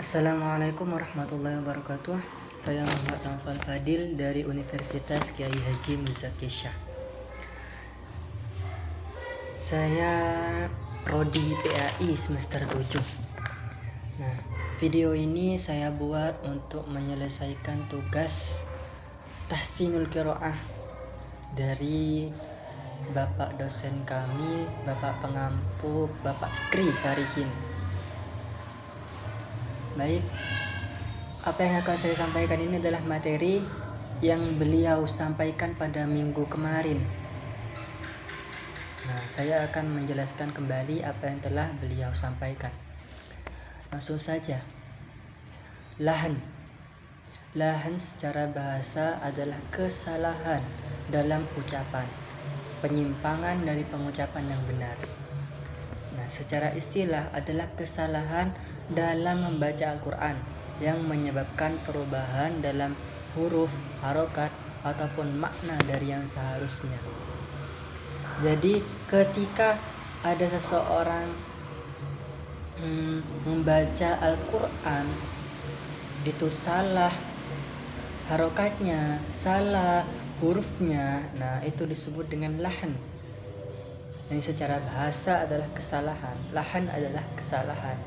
Assalamualaikum warahmatullahi wabarakatuh. Saya Muhammad Naufal Fadil dari Universitas Kiai Haji Muzaki Syah. Saya prodi PAI semester 7. Nah, video ini saya buat untuk menyelesaikan tugas tahsinul qiraah dari Bapak dosen kami, Bapak pengampu, Bapak Fikri Farihin. Baik, apa yang akan saya sampaikan ini adalah materi yang beliau sampaikan pada minggu kemarin. Nah, saya akan menjelaskan kembali apa yang telah beliau sampaikan. Langsung saja. Lahan secara bahasa adalah kesalahan dalam ucapan, penyimpangan dari pengucapan yang benar. Nah, secara istilah adalah kesalahan dalam membaca Al-Quran yang menyebabkan perubahan dalam huruf, harokat, ataupun makna dari yang seharusnya. Jadi ketika ada seseorang membaca Al-Quran itu salah harokatnya, salah hurufnya, nah itu disebut dengan lahan. Yang secara bahasa adalah kesalahan. Lahan adalah kesalahan.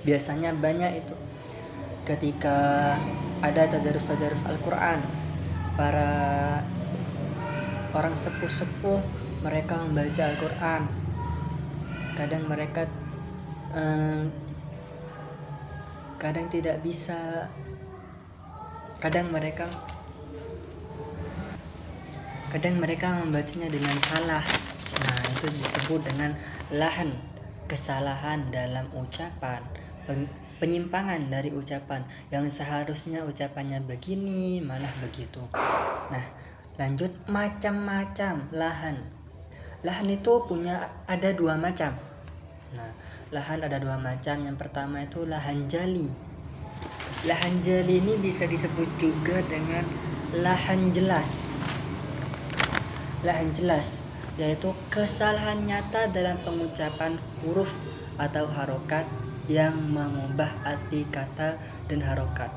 Biasanya banyak itu ketika ada tadarus Al-Quran, para orang sepuh-sepuh mereka membaca Al-Quran, kadang mereka kadang tidak bisa, kadang mereka membacanya dengan salah. Nah, itu disebut dengan lahan, kesalahan dalam ucapan, penyimpangan dari ucapan yang seharusnya ucapannya begini malah begitu. Nah, lanjut, macam-macam lahan. Lahan itu ada dua macam. Nah, lahan ada dua macam. Yang pertama itu lahan jali. Lahan jali ini bisa disebut juga dengan lahan jelas. Lahan jelas yaitu kesalahan nyata dalam pengucapan huruf atau harokat yang mengubah arti kata dan harokat.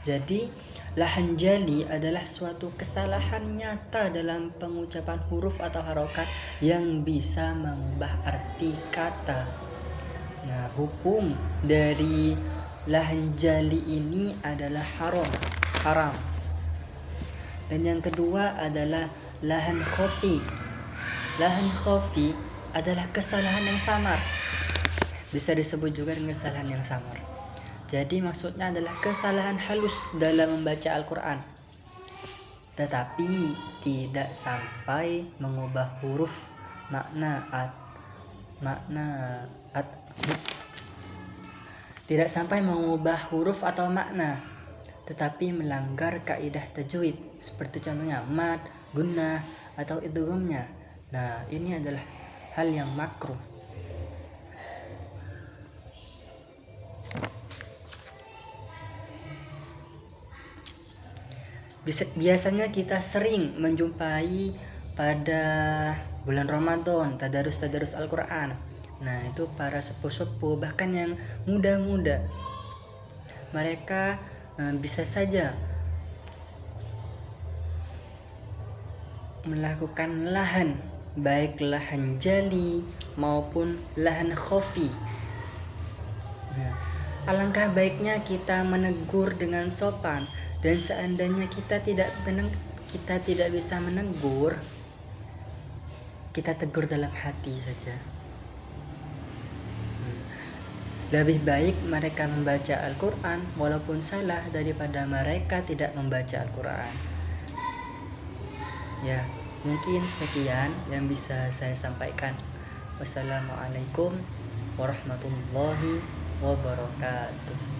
Jadi lahan jali adalah suatu kesalahan nyata dalam pengucapan huruf atau harokat yang bisa mengubah arti kata. Nah, hukum dari lahan jali ini adalah haram. Dan yang kedua adalah lahan khafi. Lahan khafi adalah kesalahan yang samar. Bisa disebut juga dengan kesalahan yang samar. Jadi maksudnya adalah kesalahan halus dalam membaca Al-Quran, tetapi tidak sampai mengubah huruf, tidak sampai mengubah huruf atau makna, tetapi melanggar kaidah tajwid seperti contohnya mad, gunnah, atau idghamnya. Nah, ini adalah hal yang makruh. Biasanya kita sering menjumpai pada bulan Ramadan tadarus Al-Quran. Nah, itu para sepuh-sepuh, bahkan yang muda-muda, mereka bisa saja melakukan lahan, baik lahan jali maupun lahan khafi. Nah, alangkah baiknya kita menegur dengan sopan, dan seandainya kita tidak bisa menegur, kita tegur dalam hati saja. Lebih baik mereka membaca Al-Quran walaupun salah daripada mereka tidak membaca Al-Quran. Ya, mungkin sekian yang bisa saya sampaikan. Wassalamualaikum warahmatullahi wabarakatuh.